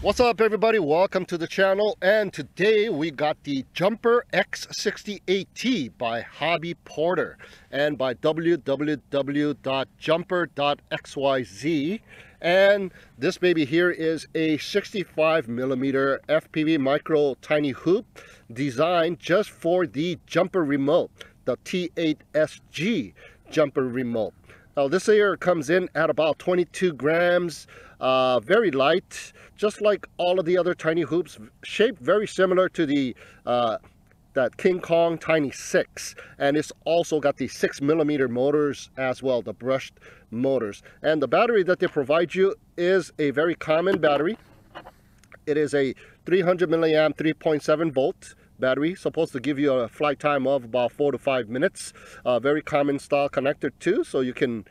What's up, everybody? Welcome to the channel, and today we got the Jumper X68T by Hobby Porter and by www.jumper.xyz. And this baby here is a 65mm FPV micro tiny hoop designed just for the jumper remote, the T8SG jumper remote. Now this here comes in at about 22 grams, very light, just like all of the other tiny hoops, shaped very similar to the that King Kong Tiny 6, and it's also got the 6mm motors as well, the brushed motors. And the battery that they provide you is a very common battery. It is a 300 milliamp 3.7 volt battery, supposed to give you a flight time of about 4 to 5 minutes. Very common style connector too, so you can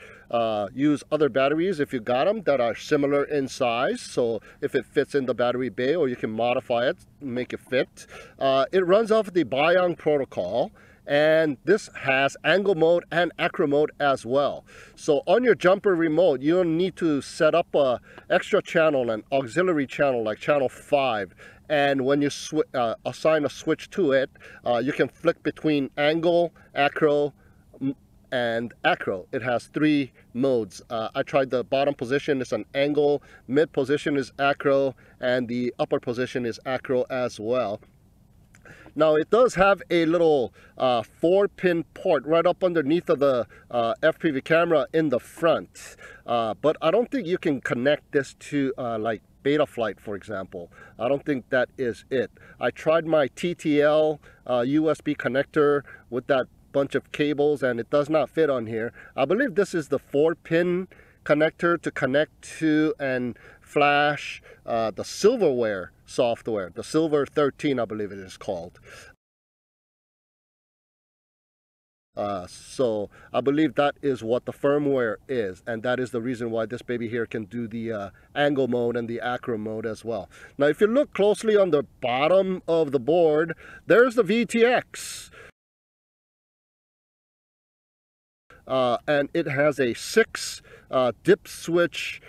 use other batteries if you got them that are similar in size, so if it fits in the battery bay, or you can modify it, make it fit. It runs off the Bion protocol, and this has angle mode and acro mode as well. So on your jumper remote, you'll need to set up a extra channel, an auxiliary channel like channel 5, and when you assign a switch to it, you can flick between angle, acro, and acro. It has 3 modes. I tried the bottom position, it's an angle, mid position is acro, and the upper position is acro as well. Now it does have a little 4-pin port right up underneath of the FPV camera in the front, but I don't think you can connect this to like Betaflight, for example. I don't think that is it. I tried my TTL USB connector with that bunch of cables, and it does not fit on here. I believe this is the 4-pin connector to connect to and flash the Silverware software, the Silver 13, I believe it is called. So I believe that is what the firmware is, and that is the reason why this baby here can do the angle mode and the acro mode as well. Now if you look closely on the bottom of the board, there's the VTX. And it has a 6 dip switch,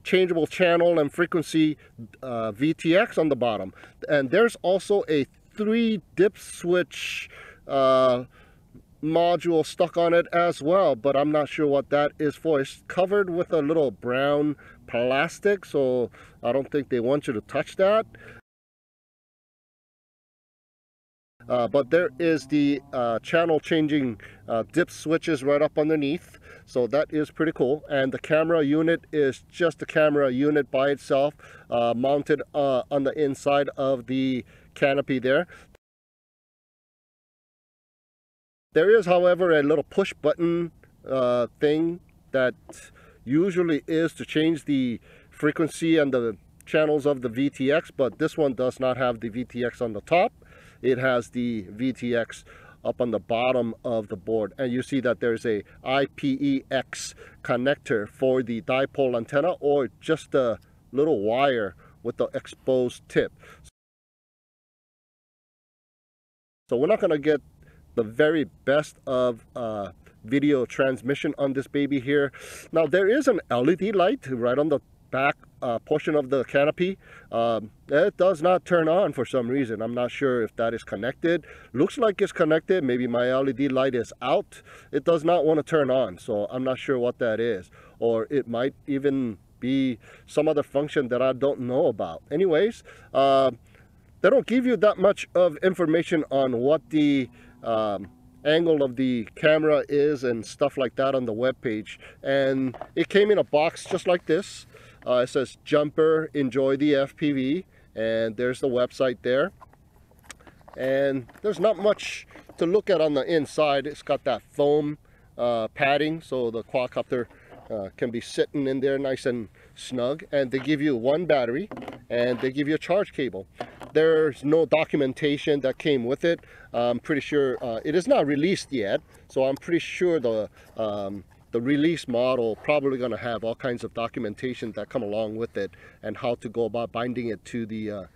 changeable channel and frequency VTX on the bottom, and there's also a 3 dip switch module stuck on it as well, but I'm not sure what that is for. It's covered with a little brown plastic, so I don't think they want you to touch that. But there is the channel changing dip switches right up underneath, so that is pretty cool. And the camera unit is just a camera unit by itself, mounted on the inside of the canopy there. There is, however, a little push button thing that usually is to change the frequency and the channels of the VTX, but this one does not have the VTX on the top. It has the VTX up on the bottom of the board, and you see that there's a IPEX connector for the dipole antenna, or just a little wire with the exposed tip. So we're not going to get the very best of video transmission on this baby here. Now there is an LED light right on the back portion of the canopy. It does not turn on for some reason. I'm not sure if that is connected. Looks like it's connected. Maybe my LED light is out. It does not want to turn on, so I'm not sure what that is. Or it might even be some other function that I don't know about. Anyways, they don't give you that much of information on what the angle of the camera is and stuff like that on the web page. And it came in a box just like this. It says Jumper, enjoy the FPV, and there's the website there. And there's not much to look at on the inside. It's got that foam padding, so the quadcopter can be sitting in there nice and snug. And they give you 1 battery, and they give you a charge cable. There's no documentation that came with it. I'm pretty sure it is not released yet, so I'm pretty sure the release model probably going to have all kinds of documentation that come along with it, and how to go about binding it to the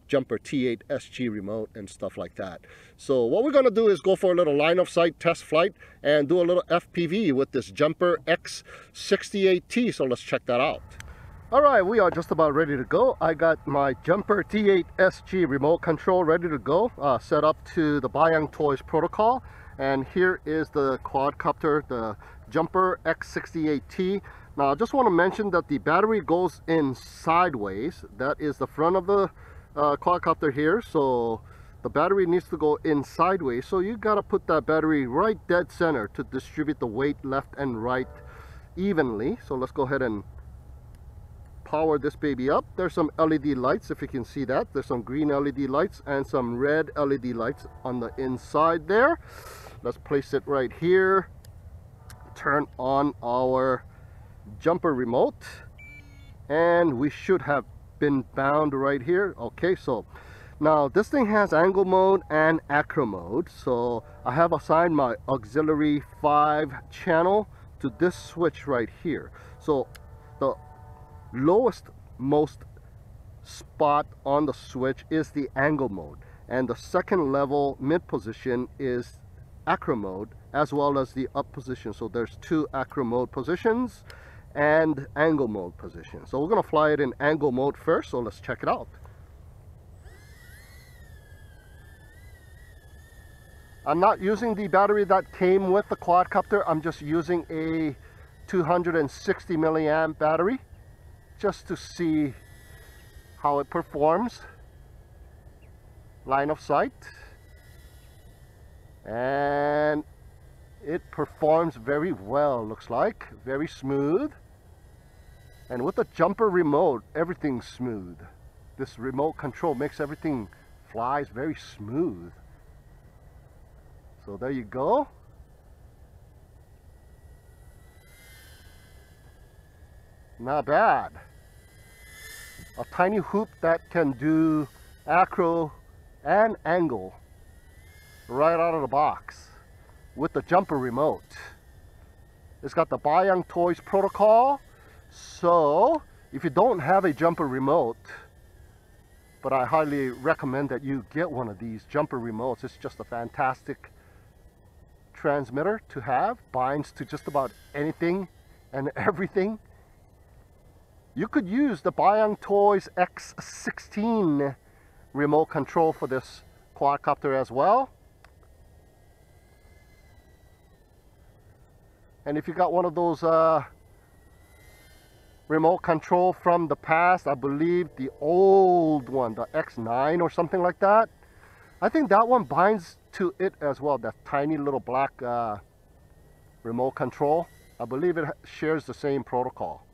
Jumper T8SG remote and stuff like that. So what we're going to do is go for a little line of sight test flight and do a little FPV with this Jumper X68T. So let's check that out. Alright, we are just about ready to go. I got my Jumper T8SG remote control ready to go, set up to the Bayang Toys protocol. And here is the quadcopter, the Jumper X68T. Now I just want to mention that the battery goes in sideways. That is the front of the quadcopter here, so the battery needs to go in sideways. So you gotta put that battery right dead center to distribute the weight left and right evenly. So let's go ahead and power this baby up. There's some LED lights, if you can see that. There's some green LED lights and some red LED lights on the inside there. Let's place it right here. Turn on our jumper remote, and we should have been bound right here. Okay, so now this thing has angle mode and acro mode. So I have assigned my auxiliary 5 channel to this switch right here. So the lowest most spot on the switch is the angle mode, and the second level mid position is acro mode, as well as the up position. So there's 2 acro mode positions and angle mode position. So we're gonna fly it in angle mode first, so let's check it out. I'm not using the battery that came with the quadcopter. I'm just using a 260 milliamp battery just to see how it performs. Line of sight, and it performs very well. Looks like very smooth, and with the jumper remote, everything's smooth. This remote control makes everything flies very smooth. So there you go. Not bad. A tiny hoop that can do acro and angle right out of the box with the jumper remote. It's got the Bayang Toys protocol, so if you don't have a jumper remote, but I highly recommend that you get one of these jumper remotes. It's just a fantastic transmitter to have, binds to just about anything and everything. You could use the Bayang Toys X16 remote control for this quadcopter as well. And if you got one of those remote control from the past, I believe the old one, the X9 or something like that, I think that one binds to it as well. That tiny little black remote control, I believe it shares the same protocol.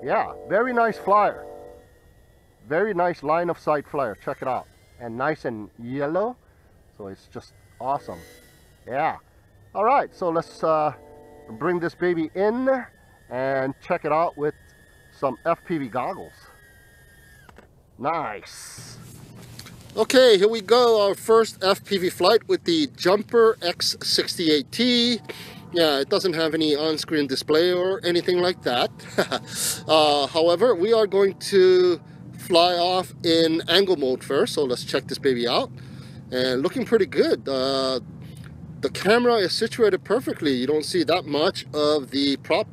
Yeah, very nice flyer. Very nice line of sight flyer. Check it out. And nice and yellow. So it's just awesome. Yeah. Alright, so let's bring this baby in and check it out with some FPV goggles. Nice. Okay, here we go. Our first FPV flight with the Jumper X68T. Yeah, it doesn't have any on-screen display or anything like that. However, we are going to fly off in angle mode first. So let's check this baby out. And looking pretty good. The camera is situated perfectly. You don't see that much of the prop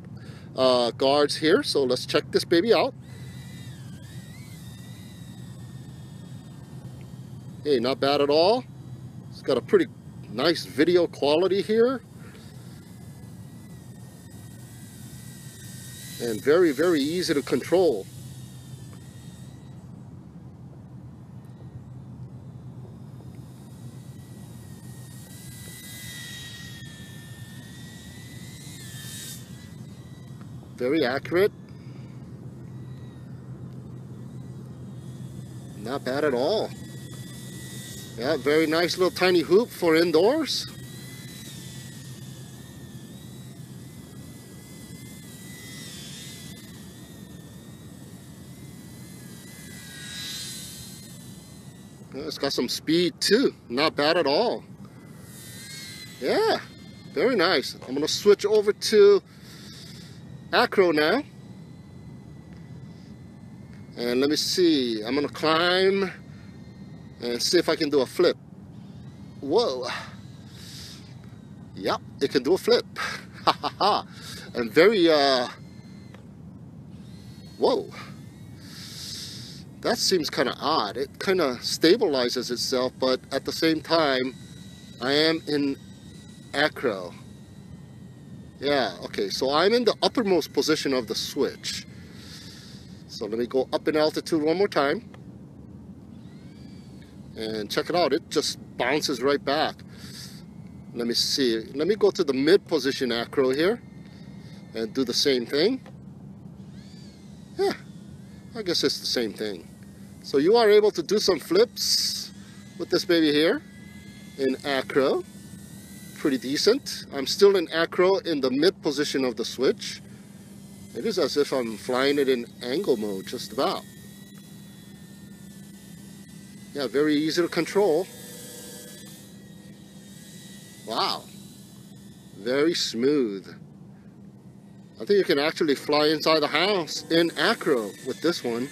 guards here. So let's check this baby out. Hey, not bad at all. It's got a pretty nice video quality here. And very, very easy to control. Very accurate. Not bad at all. Yeah, very nice little tiny hoop for indoors. It's got some speed too. Not bad at all. Yeah, very nice. I'm gonna switch over to acro now. And let me see. I'm gonna climb and see if I can do a flip. Whoa. Yep, it can do a flip. And very Whoa. That seems kind of odd. It kind of stabilizes itself, but at the same time, I am in acro. Yeah, okay, so I'm in the uppermost position of the switch. So let me go up in altitude one more time. And check it out, it just bounces right back. Let me see, let me go to the mid position acro here and do the same thing. Yeah, I guess it's the same thing. So you are able to do some flips with this baby here in acro. Pretty decent. I'm still in acro in the mid position of the switch. It is as if I'm flying it in angle mode, just about. Yeah, very easy to control. Wow. Very smooth. I think you can actually fly inside the house in acro with this one.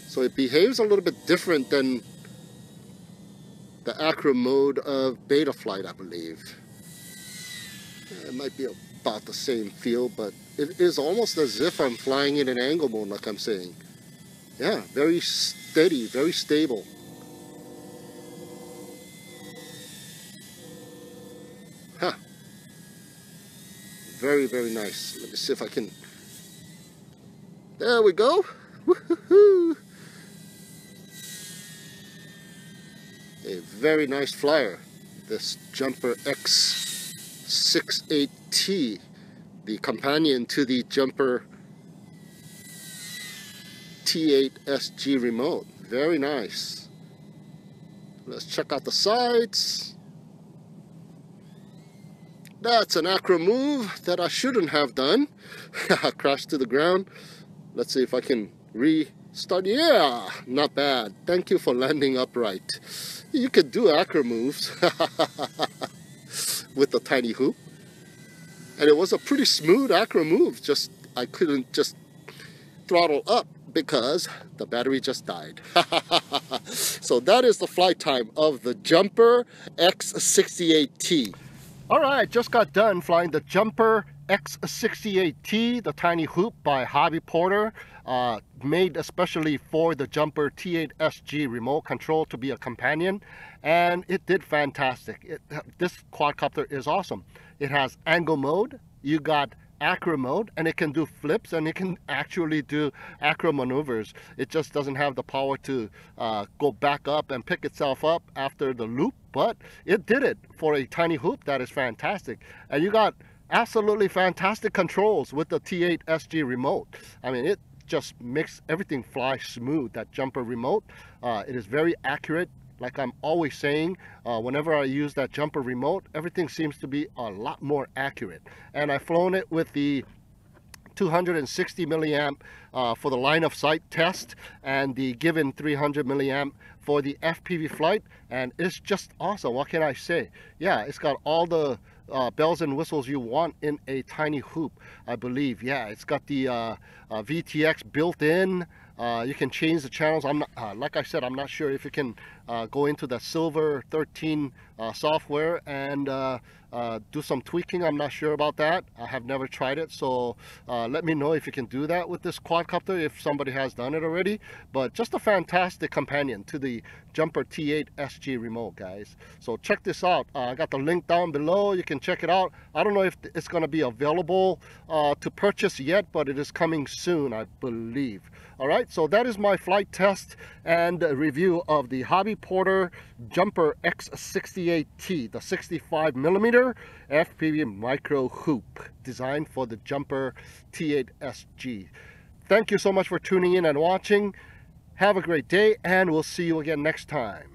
So it behaves a little bit different than the acro mode of beta flight, I believe. It might be about the same feel, but it is almost as if I'm flying in an angle mode, like I'm saying. Yeah, very steady, very stable. Huh. Very, very nice. Let me see if I can... There we go. Woohoo! A very nice flyer, this Jumper X68T, the companion to the Jumper T8SG remote. Very nice. Let's check out the sides. That's an acro move that I shouldn't have done. I crashed to the ground. Let's see if I can restart. Yeah, not bad. Thank you for landing upright. You could do acro moves with the tiny hoop. And it was a pretty smooth acro move. Just I couldn't just throttle up because the battery just died. So that is the flight time of the Jumper X68T. Alright, just got done flying the Jumper X68T, the tiny hoop by Hobby Porter, made especially for the Jumper T8SG remote control to be a companion, and it did fantastic. This quadcopter is awesome. It has angle mode, you got acro mode, and it can do flips, and it can actually do acro maneuvers. It just doesn't have the power to go back up and pick itself up after the loop, but it did it for a tiny hoop. That is fantastic. And you got absolutely fantastic controls with the T8SG remote. I mean, it just makes everything fly smooth, that Jumper remote. It is very accurate. Like I'm always saying, whenever I use that Jumper remote, everything seems to be a lot more accurate. And I've flown it with the 260 milliamp for the line of sight test, and the given 300 milliamp for the FPV flight, and it's just awesome. What can I say? Yeah, it's got all the bells and whistles you want in a tiny hoop, I believe. Yeah, it's got the VTX built in. You can change the channels. I'm not, like I said, I'm not sure if you can go into the Silver 13 software and do some tweaking. I'm not sure about that. I have never tried it, so let me know if you can do that with this quadcopter, if somebody has done it already. But just a fantastic companion to the Jumper T8SG remote, guys. So check this out. I got the link down below. You can check it out. I don't know if it's going to be available to purchase yet, but it is coming soon, I believe. All right, so that is my flight test and review of the Hobby Porter Jumper X68T, the 65 millimeter FPV micro hoop designed for the Jumper T8SG. Thank you so much for tuning in and watching. Have a great day, and we'll see you again next time.